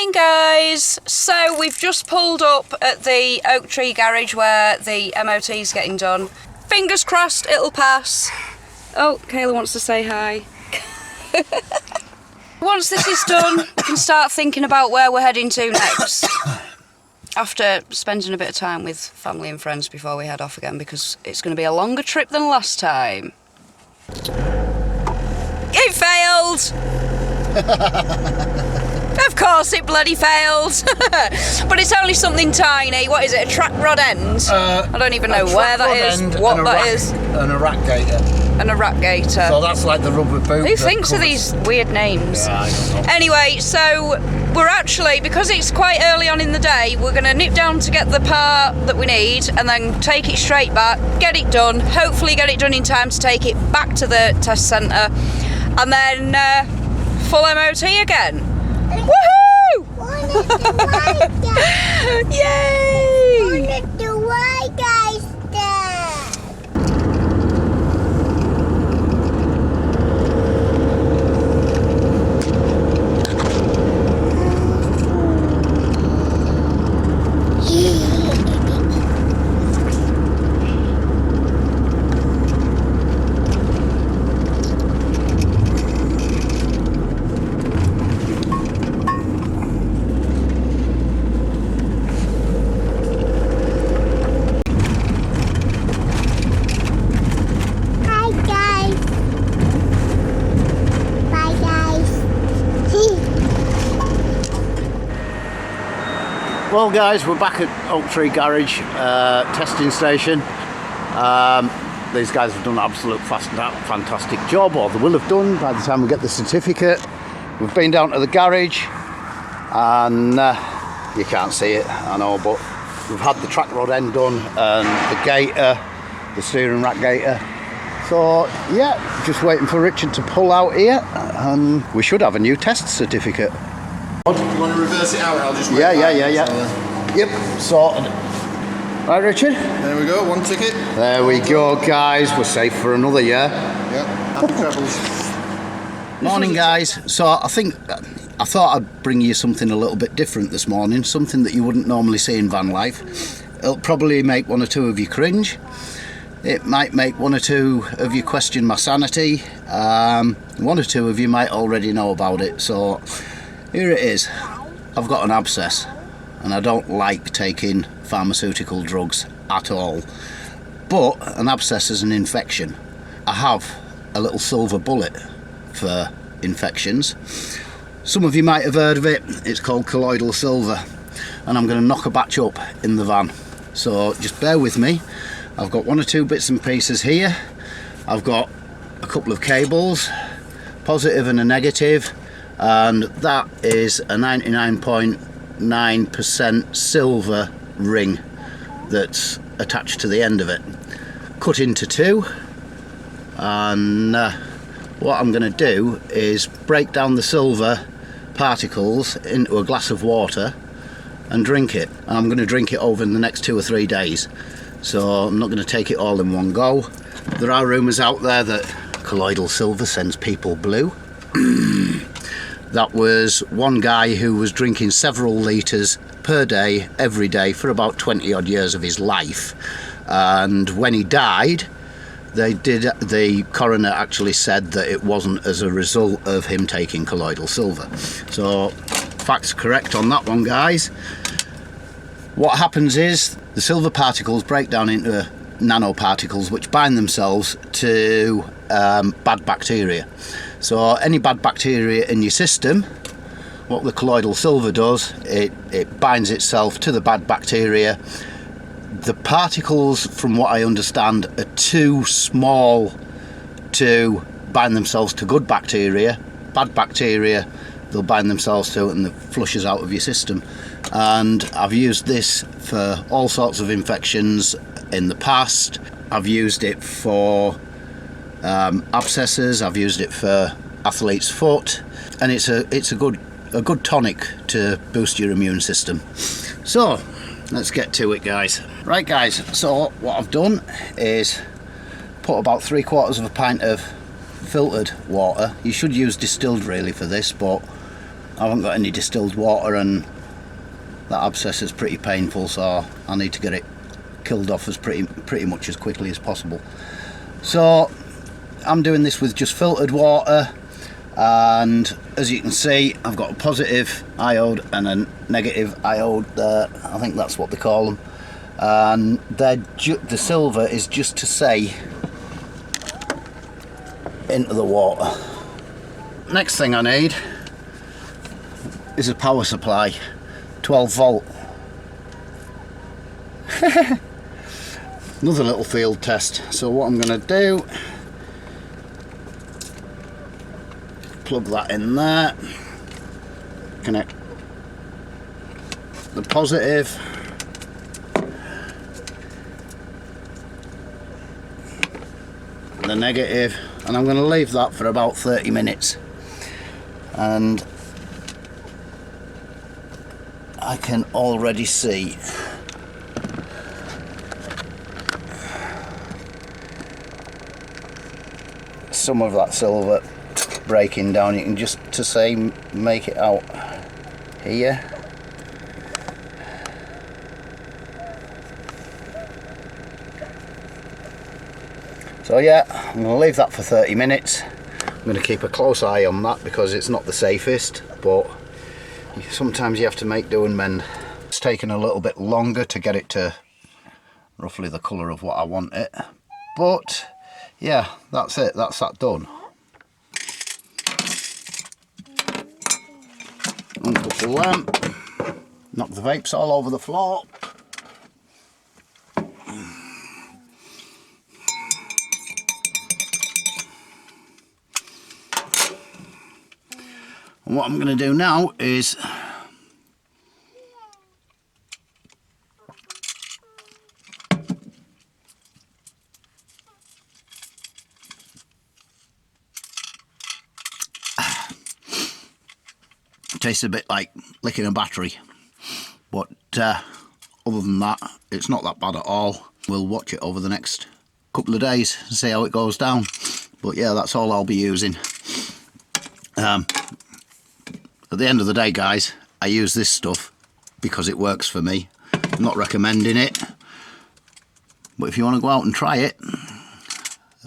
Morning guys, so we've just pulled up at the oak tree garage where the MOT is getting done. Fingers crossed it'll pass. Oh, Kayla wants to say hi. Once this is done, we can start thinking about where we're heading to next. After spending a bit of time with family and friends before we head off again, because it's going to be a longer trip than last time. It failed! Of course it bloody failed. But it's only something tiny. What is it, a track rod end? I don't even know where that is, what that is. And a rat gator. And a rat gator. So that's like the rubber boot. Who thinks of these weird names? Yeah, I don't know. Anyway, so we're actually, because it's quite early on in the day, we're going to nip down to get the part that we need and then take it straight back, get it done, hopefully get it done in time to take it back to the test centre, and then full MOT again. Woohoo! Yay! Well guys, we're back at Oak Tree Garage testing station. These guys have done an absolute fantastic job, or they will have done by the time we get the certificate. We've been down to the garage and you can't see it, I know, but we've had the track rod end done and the gator, the steering rack gator. So yeah, just waiting for Richard to pull out here and we should have a new test certificate. You want to reverse it out? I'll just wait. Yeah. Yep, sorted. Right, Richard? There we go, one ticket. There we go, guys. We're safe for another year. Yep, happy travels. Morning, guys. So I thought I'd bring you something a little bit different this morning, something that you wouldn't normally see in van life. It'll probably make one or two of you cringe. It might make one or two of you question my sanity. One or two of you might already know about it. So here it is. I've got an abscess and I don't like taking pharmaceutical drugs at all, but an abscess is an infection. I have a little silver bullet for infections. Some of you might have heard of it. It's called colloidal silver, and I'm going to knock a batch up in the van, so just bear with me. I've got one or two bits and pieces here. I've got a couple of cables, positive and a negative, and that is a 99.9% silver ring that's attached to the end of it, cut into two. And what I'm going to do is break down the silver particles into a glass of water and drink it, and I'm going to drink it over in the next 2 or 3 days, so I'm not going to take it all in one go. There are rumours out there that colloidal silver sends people blue. That was one guy who was drinking several litres per day, every day, for about 20 odd years of his life. And when he died, the coroner actually said that it wasn't as a result of him taking colloidal silver. So, facts correct on that one, guys. What happens is the silver particles break down into nanoparticles which bind themselves to bad bacteria. So any bad bacteria in your system, what the colloidal silver does, it binds itself to the bad bacteria. The particles, from what I understand, are too small to bind themselves to good bacteria. Bad bacteria, they'll bind themselves to it and it flushes out of your system. And I've used this for all sorts of infections in the past. I've used it for abscesses, I've used it for athlete's foot, and it's a good tonic to boost your immune system. So let's get to it, guys. Right, guys, so what I've done is put about 3/4 of a pint of filtered water. You should use distilled really for this, but I haven't got any distilled water, and that abscess is pretty painful, so I need to get it killed off as pretty much as quickly as possible. So I'm doing this with just filtered water, and as you can see, I've got a positive iode and a negative iode there. I think that's what they call them, and the silver is just to say into the water. Next thing I need is a power supply, 12 volt. Another little field test. So what I'm going to do, plug that in there, connect the positive, the negative, and I'm going to leave that for about 30 minutes, and I can already see some of that silver breaking down. You can just make it out here. So yeah, I'm going to leave that for 30 minutes. I'm going to keep a close eye on that because it's not the safest, but sometimes you have to make do and mend. It's taken a little bit longer to get it to roughly the colour of what I want it, but yeah, that's it, that's that done. Unhook the lamp, knock the vapes all over the floor. And what I'm going to do now is tastes a bit like licking a battery, but other than that, it's not that bad at all. We'll watch it over the next couple of days and see how it goes down, but yeah, that's all I'll be using. At the end of the day, guys, I use this stuff because it works for me. I'm not recommending it, but if you want to go out and try it,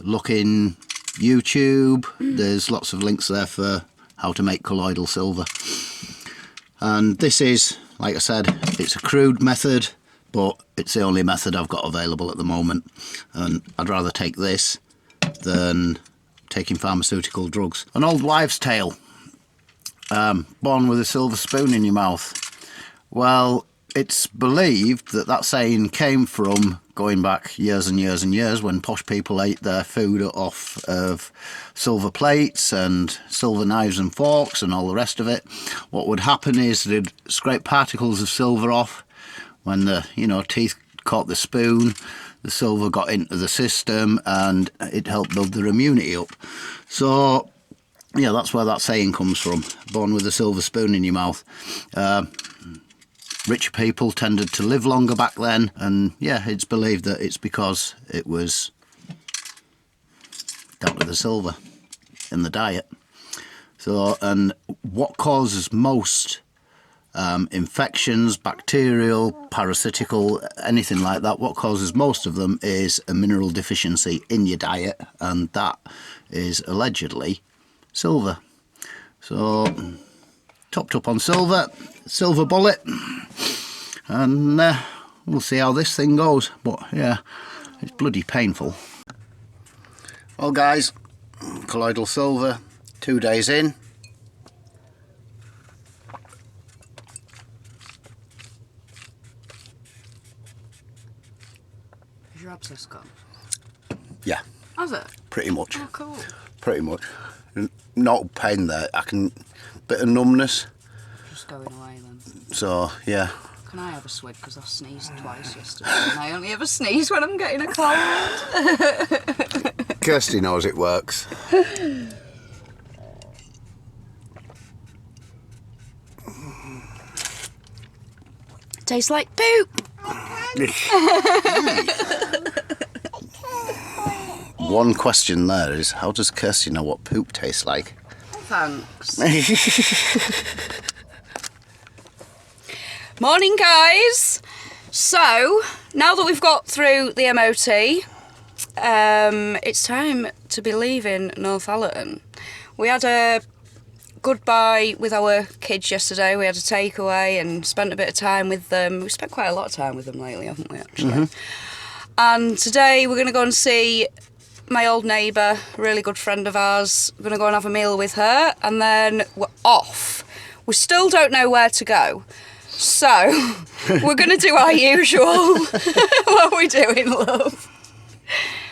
look in YouTube. There's lots of links there for how to make colloidal silver. And this is, like I said, it's a crude method, but it's the only method I've got available at the moment, and I'd rather take this than taking pharmaceutical drugs. An old wives' tale, born with a silver spoon in your mouth. Well, it's believed that that saying came from going back years and years and years when posh people ate their food off of silver plates and silver knives and forks and all the rest of it. What would happen is they'd scrape particles of silver off. When the teeth caught the spoon, the silver got into the system and it helped build their immunity up. So yeah, that's where that saying comes from, born with a silver spoon in your mouth. Rich people tended to live longer back then, and yeah, it's believed that it's because it was down to the silver in the diet. So, and what causes most infections, bacterial, parasitical, anything like that, what causes most of them is a mineral deficiency in your diet, and that is allegedly silver. So topped up on silver bullet, and we'll see how this thing goes. But yeah, it's bloody painful. Well guys, colloidal silver, 2 days in. Has your abscess gone? Yeah. Has it? Pretty much. Oh, cool. Pretty much. No pain there. Bit of numbness. Just going away then. So yeah. Can I have a swig? Because I sneezed twice yesterday, and I only ever sneeze when I'm getting a cold. Kirsty knows it works. Tastes like poop. One question there is, how does Kirsty know what poop tastes like? Thanks. Morning, guys. So, now that we've got through the MOT, it's time to be leaving Northallerton. We had a goodbye with our kids yesterday. We had a takeaway and spent a bit of time with them. We spent quite a lot of time with them lately, haven't we, actually? And today we're going to go and see my old neighbour, a really good friend of ours. We're going to go and have a meal with her, and then we're off. We still don't know where to go. So, we're going to do our usual. What are we doing, love?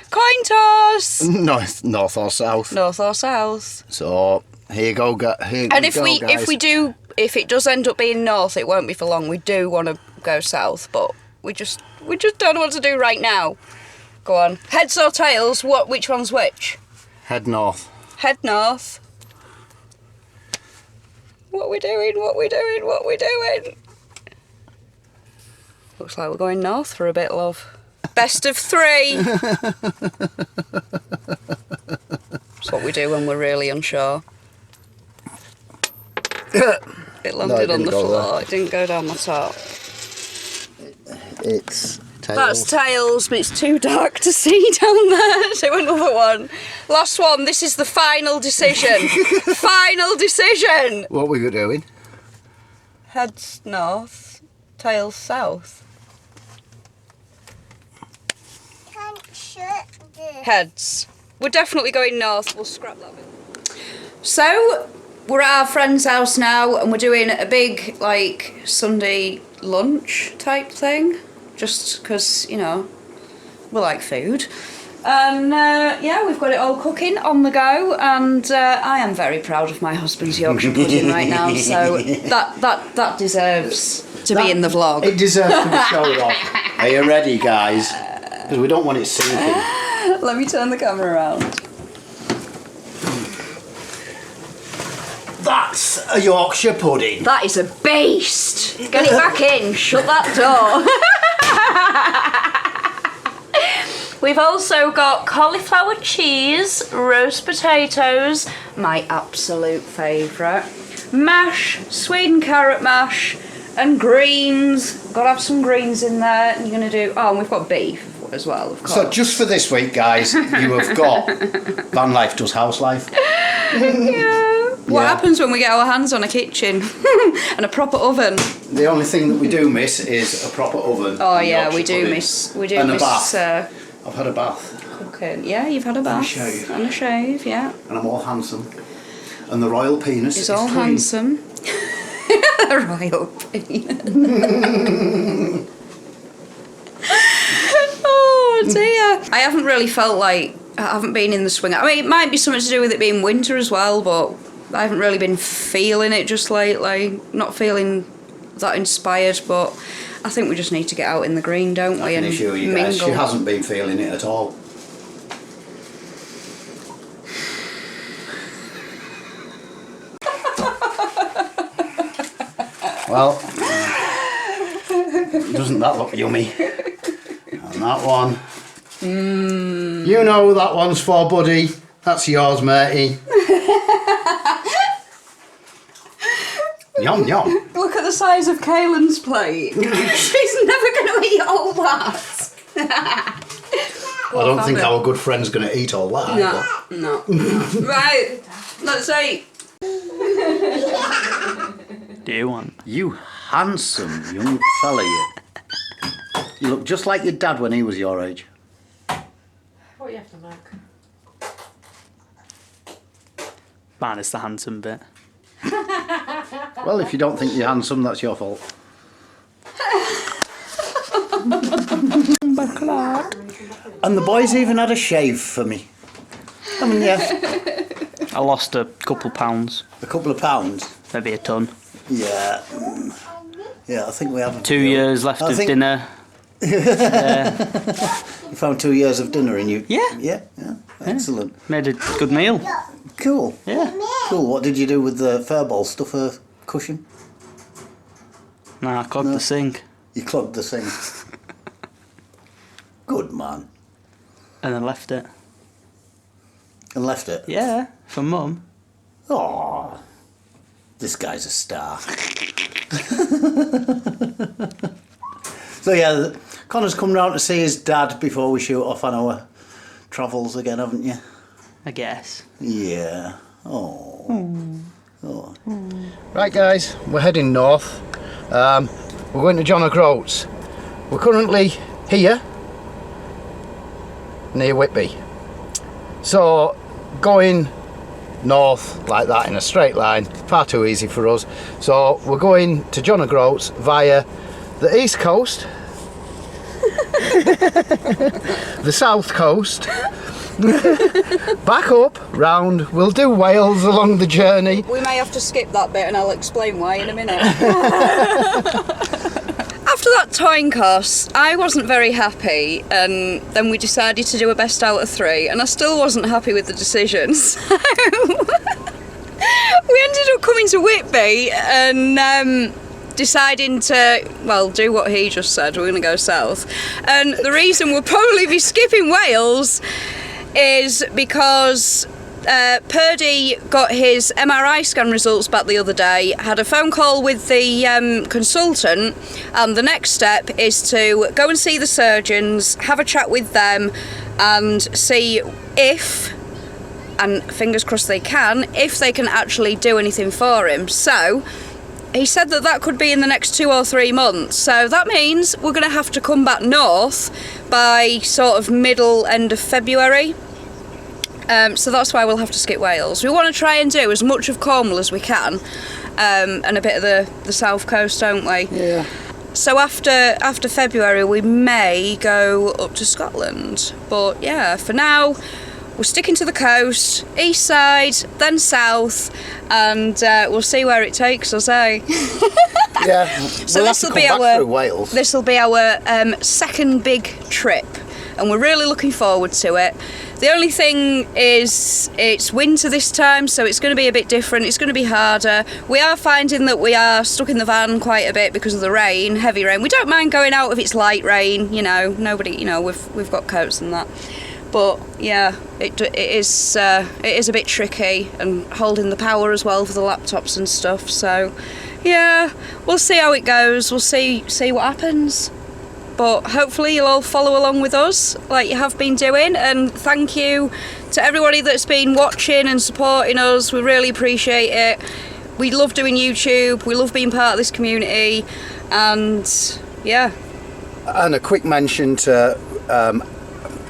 Coin toss! North or south. North or south. So, here you go, guys. And if it does end up being north, it won't be for long. We do want to go south, but we just don't know what to do right now. Go on. Heads or tails? Which one's which? Head north. Head north. What we doing? Looks like we're going north for a bit, love. Best of 3. That's what we do when we're really unsure. It landed on the floor. It didn't go down the top. It's tails. That's tails, but it's too dark to see down there. So another one. Last one. This is the final decision. Final decision. What were you doing? Heads north, tails south. Heads. We're definitely going north. We'll scrap that bit. So, we're at our friend's house now, and we're doing a big, like, Sunday lunch type thing. Just because, you know, we like food. And, yeah, we've got it all cooking on the go, and I am very proud of my husband's Yorkshire pudding right now, so that deserves to be in the vlog. It deserves to be showed off. Are you ready, guys? Because we don't want it sinking. Let me turn the camera around. That's a Yorkshire pudding. That is a beast. Get it back in. Shut that door. We've also got cauliflower cheese, roast potatoes, my absolute favourite, mash, sweet and carrot mash, and greens. Got to have some greens in there. You're going to do... Oh, and we've got beef as well, of course. So just for this week, guys, you have got Van Life Does House Life. Yeah. What happens when we get our hands on a kitchen and a proper oven? The only thing that we do miss is a proper oven. Oh yeah, we do miss. And a bath. I've had a bath. Cooking. Yeah, you've had a bath. And a shave. Yeah. And I'm all handsome. And the royal penis is all clean. handsome. Royal penis. Oh dear. I haven't really felt like I haven't been in the swing. I mean, it might be something to do with it being winter as well, but I haven't really been feeling it just lately. Not feeling that inspired, but I think we just need to get out in the green, don't we? I can assure you guys, she hasn't been feeling it at all. Well, doesn't that look yummy? And that one. You know who that one's for, buddy. That's yours, matey. Yum, yum. Look at the size of Kaylin's plate. She's never going to eat all that. I don't think our good friend's going to eat all that. No. Right, let's eat. Do you want? You handsome young fella, you. You look just like your dad when he was your age. What you have to make? Man, it's the handsome bit. Well, if you don't think you're handsome, that's your fault. And the boys even had a shave for me. I mean, yeah. I lost a couple pounds, A couple of pounds. maybe a ton. Yeah. Yeah, I think we have. 2 years left of dinner. You found 2 years of dinner in you? Yeah. Yeah. Excellent. Made a good meal. Cool. Yeah. Cool. What did you do with the fur ball? Stuff a cushion? Nah, I clogged the sink. You clogged the sink. Good man. And then left it. And left it? Yeah, for Mum. Oh, this guy's a star. So yeah, Connor's come round to see his dad before we shoot off on our travels again, haven't you? I guess. Yeah. Oh. Oh. Right, guys, we're heading north. We're going to John O'Groats. We're currently here near Whitby. So going north like that in a straight line, far too easy for us. So we're going to John O'Groats via the east coast, the south coast, back up, round. We'll do Wales along the journey. We may have to skip that bit and I'll explain why in a minute. After that towing course, I wasn't very happy, and then we decided to do a best out of 3, and I still wasn't happy with the decision. So we ended up coming to Whitby and deciding to, well, do what he just said. We're going to go south. And the reason we'll probably be skipping Wales is because Purdy got his MRI scan results back the other day, had a phone call with the consultant, and the next step is to go and see the surgeons, have a chat with them, and see if, and fingers crossed they can, if they can actually do anything for him. So he said that that could be in the next 2 or 3 months. So that means we're going to have to come back north by sort of end of February. So that's why we'll have to skip Wales. We want to try and do as much of Cornwall as we can, and a bit of the south coast, don't we? Yeah. So after February we may go up to Scotland. But yeah, for now we're sticking to the coast, east side, then south, and we'll see where it takes us, eh? Yeah. So we'll this have will to be come back our through Wales. This will be our second big trip, and we're really looking forward to it. The only thing is it's winter this time, so it's going to be a bit different. It's going to be harder. We are finding that we are stuck in the van quite a bit because of the rain, heavy rain. We don't mind going out if it's light rain, you know. Nobody, you know, we've got coats and that. But yeah, it is a bit tricky, and holding the power as well for the laptops and stuff. So yeah, we'll see how it goes. We'll see what happens. But hopefully you'll all follow along with us like you have been doing, and thank you to everybody that's been watching and supporting us. We really appreciate it. We love doing YouTube, we love being part of this community, and yeah. And a quick mention to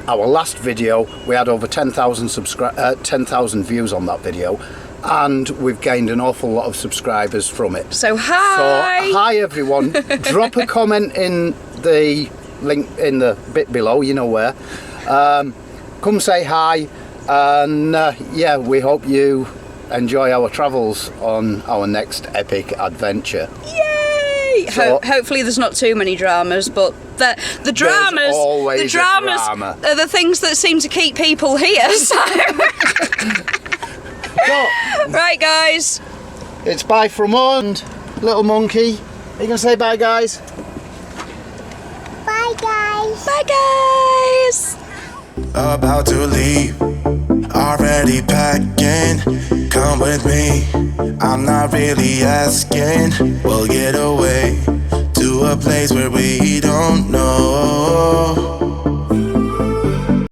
our last video. We had over 10,000 views on that video, and we've gained an awful lot of subscribers from it. So hi! So hi everyone. Drop a comment in the link in the bit below, you know where. Come say hi, and yeah, we hope you enjoy our travels on our next epic adventure. Yay! So, hopefully there's not too many dramas, but the dramas are the things that seem to keep people here. So. Right, guys. It's bye from us. Little monkey. Are you gonna say bye, guys? Bye, guys. Bye, guys. About to leave, already packing. Come with me, I'm not really asking. We'll get away to a place where we don't know.